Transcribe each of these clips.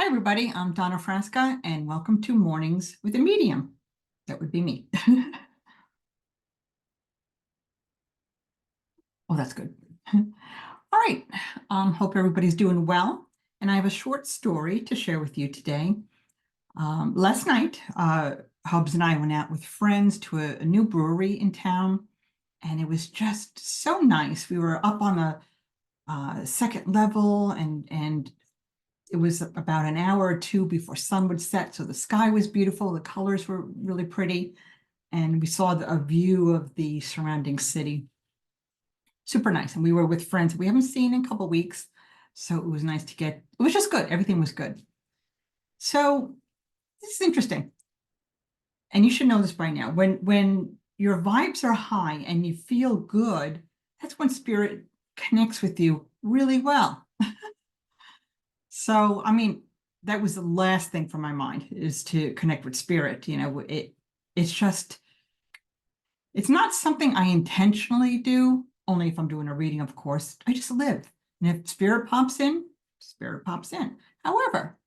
everybody, I'm Donna Frasca, and welcome to Mornings with a Medium. That would be me. Oh, that's good. All right, hope everybody's doing well. And I have a short story to share with you today. Last night, Hubs and I went out with friends to a new brewery in town, and it was just so nice. We were up on the second level, and it was about an hour or two before sun would set, so the sky was beautiful, the colors were really pretty, and we saw a view of the surrounding city. Super nice, and we were with friends we haven't seen in a couple of weeks, so it was nice to it was just good, everything was good. So this is interesting, and you should know this by now. When your vibes are high and you feel good, that's when spirit connects with you really well. So, I mean, that was the last thing from my mind, is to connect with spirit. It's it's not something I intentionally do, only if I'm doing a reading, of course. I just live. And if spirit pops in, spirit pops in. However,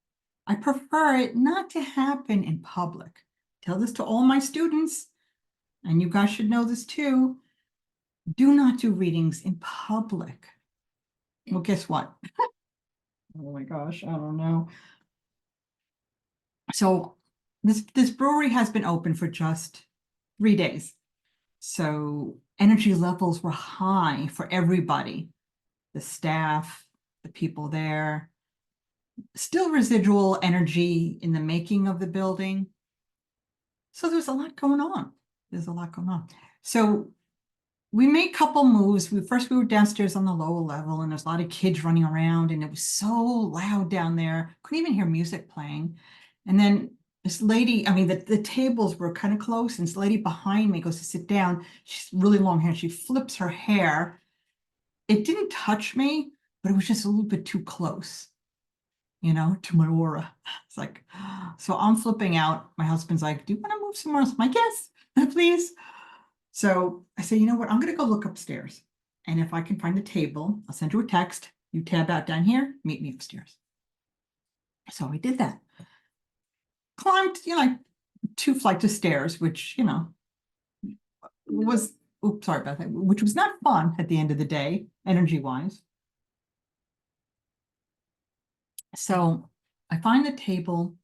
I prefer it not to happen in public. Tell this to all my students, and you guys should know this too. Do not do readings in public. Well, guess what? Oh my gosh, I don't know. So this brewery has been open for just 3 days. So energy levels were high for everybody, the staff, the people there. Still residual energy in the making of the building. So there's a lot going on. There's a lot going on. So we made a couple moves. First we were downstairs on the lower level, and there's a lot of kids running around, and it was so loud down there. Couldn't even hear music playing. And then this lady, I mean, the tables were kind of close, and this lady behind me goes to sit down. She's really long hair. She flips her hair. It didn't touch me, but it was just a little bit too close, to my aura. It's like, so I'm flipping out. My husband's like, do you want to move somewhere else? I'm like, yes, please. So I say, you know what? I'm going to go look upstairs. And if I can find the table, I'll send you a text. You tab out down here, meet me upstairs. So I did that. Climbed, like 2 flights of stairs, which, was, oops, sorry about that, which was not fun at the end of the day, energy-wise. So I find the table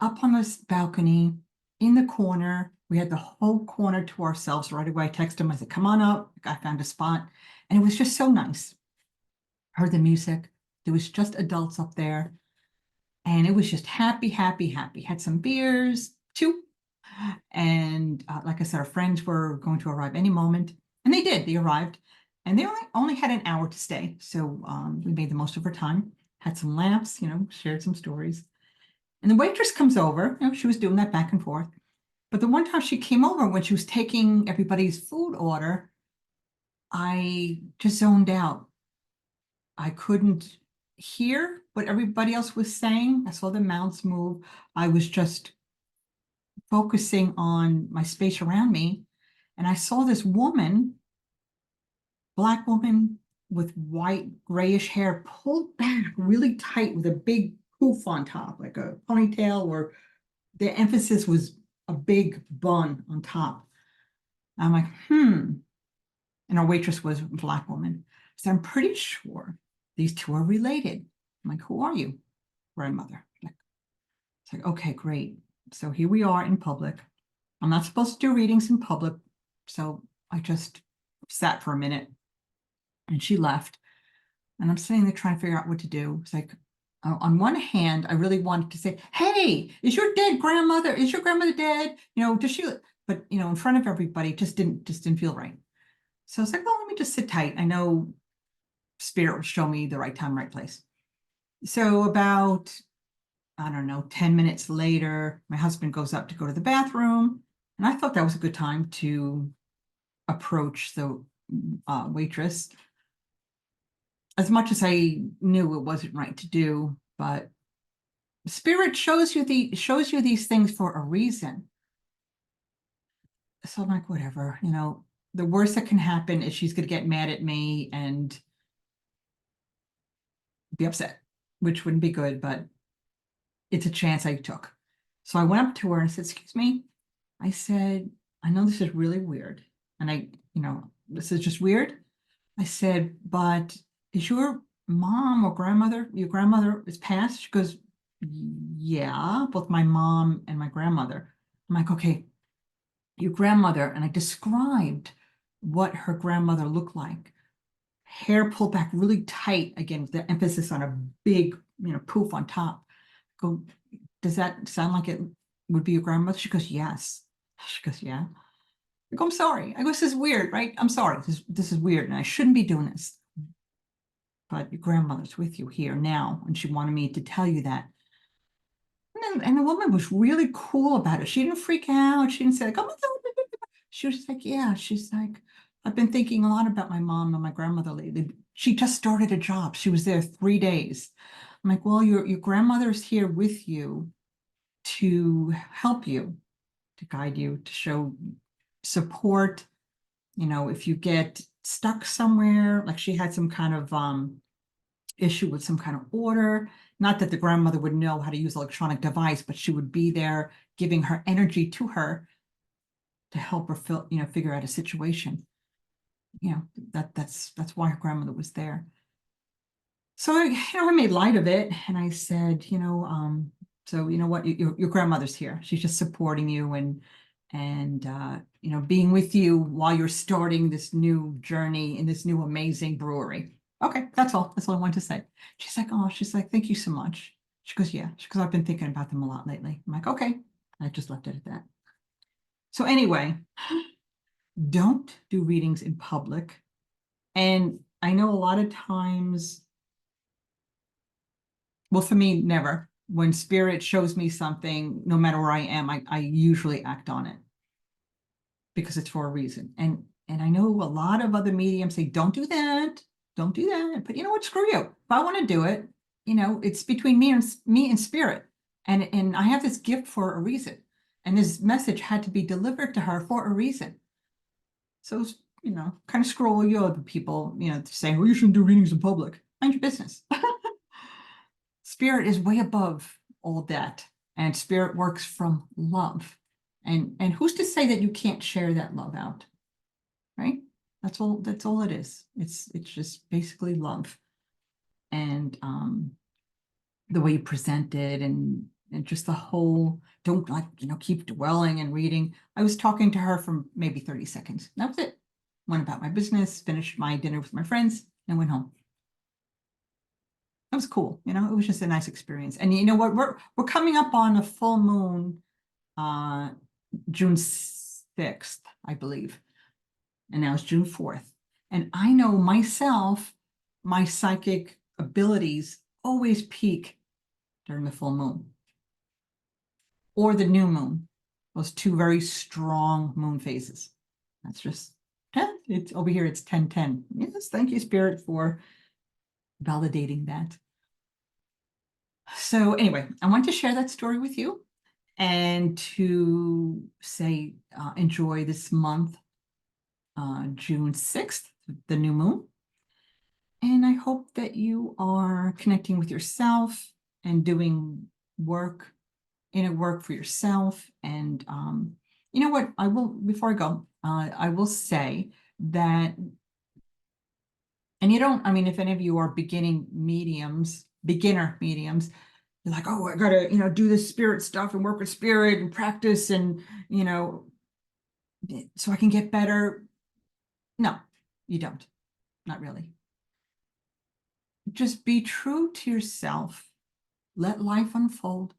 up on this balcony in the corner. We had the whole corner to ourselves right away. I texted him, I said, come on up. I found a spot. And it was just so nice. Heard the music. There was just adults up there. And it was just happy, happy, happy. Had some beers, 2. And like I said, our friends were going to arrive any moment. And they did. They arrived. And they only had an hour to stay. So we made the most of our time. Had some laughs, shared some stories. And the waitress comes over. She was doing that back and forth. But the one time she came over, when she was taking everybody's food order, I just zoned out. I couldn't hear what everybody else was saying. I saw the mouths move. I was just focusing on my space around me. And I saw this woman, Black woman with white grayish hair, pulled back really tight with a big poof on top, like a ponytail, or the emphasis was a big bun on top. I'm like, And our waitress was a Black woman. So I'm pretty sure these two are related. I'm like, who are you? Grandmother. It's like, okay, great. So here we are in public. I'm not supposed to do readings in public. So I just sat for a minute, and she left. And I'm sitting there trying to figure out what to do. It's like, on one hand, I really wanted to say, hey, is your grandmother dead? Does she, but in front of everybody, just didn't feel right. So I was like, well, let me just sit tight. I know spirit will show me the right time, right place. So about, I don't know, 10 minutes later, my husband goes up to go to the bathroom. And I thought that was a good time to approach the waitress. As much as I knew it wasn't right to do, but spirit shows you these things for a reason. So I'm like, whatever, the worst that can happen is she's going to get mad at me and be upset, which wouldn't be good. But it's a chance I took. So I went up to her and I said, excuse me. I said, I know this is really weird. And this is just weird. I said, but is your mom or grandmother, your grandmother is passed? She goes, yeah, both my mom and my grandmother. I'm like, okay, your grandmother. And I described what her grandmother looked like. Hair pulled back really tight, again, with the emphasis on a big, poof on top. Go, does that sound like it would be your grandmother? She goes, yes. She goes, yeah. I go, I'm sorry. I go, this is weird, right? I'm sorry. This is weird, and I shouldn't be doing this. But your grandmother's with you here now, and she wanted me to tell you that. And the woman was really cool about it. She didn't freak out. She didn't say, like, oh my God. She was just like, yeah. She's like, I've been thinking a lot about my mom and my grandmother lately. She just started a job. She was there 3 days. I'm like, well, your grandmother's here with you to help you, to guide you, to show support. If you get stuck somewhere, like she had some kind of issue with some kind of order, not that the grandmother would know how to use electronic device, but she would be there giving her energy to her to help her figure out a situation. That's why her grandmother was there. So I made light of it, and I said, so you know what, your grandmother's here. She's just supporting you and being with you while you're starting this new journey in this new amazing brewery. Okay, that's all. That's all I wanted to say. She's like, thank you so much. She goes, yeah. She goes, I've been thinking about them a lot lately. I'm like, okay. I just left it at that. So anyway, don't do readings in public. And I know a lot of times, well, for me, never. When spirit shows me something, no matter where I am, I usually act on it because it's for a reason. And I know a lot of other mediums say, don't do that. Don't do that. But you know what? Screw you. If I want to do it, it's between me and spirit. And I have this gift for a reason. And this message had to be delivered to her for a reason. So, kind of screw all you other people, saying, well, you shouldn't do readings in public. Mind your business. Spirit is way above all that. And spirit works from love. And who's to say that you can't share that love out? Right? That's all it is. It's just basically love. And the way you present it and just the whole, don't keep dwelling and reading. I was talking to her for maybe 30 seconds. That was it. Went about my business, finished my dinner with my friends, and went home. It was cool. It was just a nice experience. And you know what? We're coming up on a full moon, June 6th, I believe. And now it's June 4th. And I know myself, my psychic abilities always peak during the full moon or the new moon, those two very strong moon phases. That's just, it's over here, it's 10:10. Yes, thank you, Spirit, for validating that. So anyway, I want to share that story with you and to say, enjoy this month, June 6th, the new moon. And I hope that you are connecting with yourself and doing inner work for yourself. And you know what? Before I go, I will say that, and if any of you are beginner mediums, you're like, oh, I gotta, do this spirit stuff and work with spirit and practice and, so I can get better. No, you don't. Not really. Just be true to yourself. Let life unfold.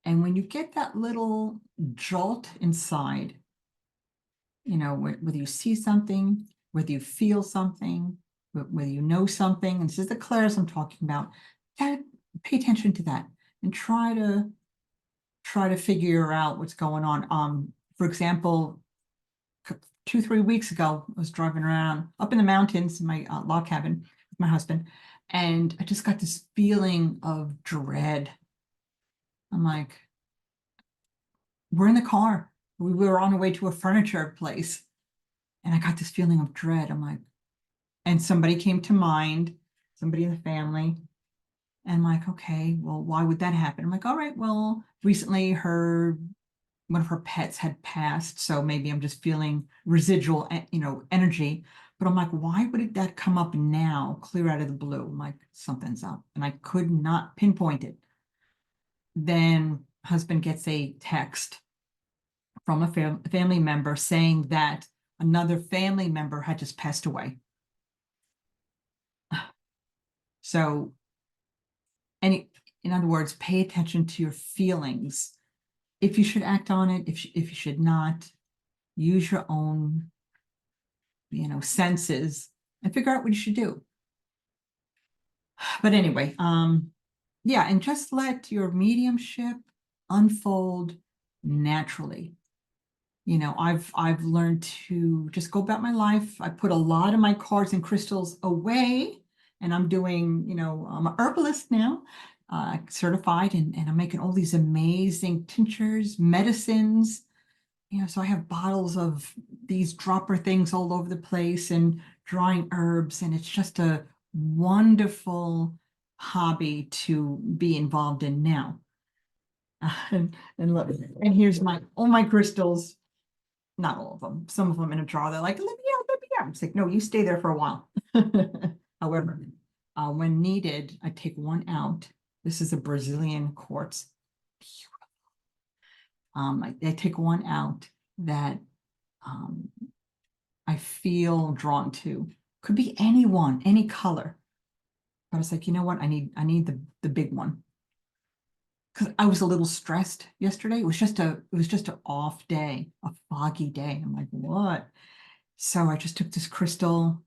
And when you get that little jolt inside, whether you see something, whether you feel something, whether you know something, and this is the clairs I'm talking about, pay attention to that and try to figure out what's going on. For example, 2-3 weeks ago, I was driving around up in the mountains in my log cabin with my husband, and I just got this feeling of dread. I'm like, we're in the car. We were on our way to a furniture place, and I got this feeling of dread. I'm like, and somebody came to mind, somebody in the family. And I'm like, okay, well, why would that happen? I'm like, all right, well, recently one of her pets had passed, so maybe I'm just feeling residual, energy. But I'm like, why would that come up now, clear out of the blue? I'm like, something's up, and I could not pinpoint it. Then husband gets a text from a family member saying that another family member had just passed away. So, in other words, pay attention to your feelings. If you should act on it, if you should not, use your own, senses and figure out what you should do. But anyway, yeah, and just let your mediumship unfold naturally. I've learned to just go about my life. I put a lot of my cards and crystals away, and I'm doing, I'm an herbalist now, certified, and I'm making all these amazing tinctures, medicines. So I have bottles of these dropper things all over the place and drying herbs, and it's just a wonderful hobby to be involved in now. And look, and here's all my crystals, not all of them, some of them in a jar. They're like, let me out. I'm like, no, you stay there for a while. However, when needed, I take one out. This is a Brazilian quartz. I take one out that I feel drawn to. Could be anyone, any color. But I was like, you know what? I need the big one. Because I was a little stressed yesterday. It was just an off day, a foggy day. I'm like, what? So I just took this crystal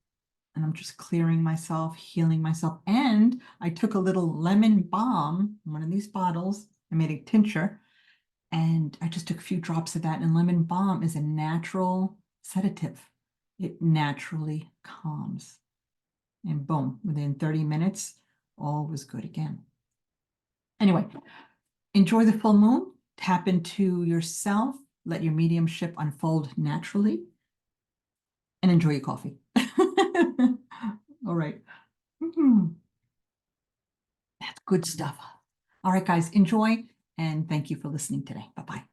and I'm just clearing myself, healing myself. And I took a little lemon balm, one of these bottles. I made a tincture and I just took a few drops of that. And lemon balm is a natural sedative. It naturally calms. And boom, within 30 minutes, all was good again. Anyway, enjoy the full moon, tap into yourself, let your mediumship unfold naturally, and enjoy your coffee. All right. That's good stuff. All right, guys, enjoy, and thank you for listening today. Bye-bye.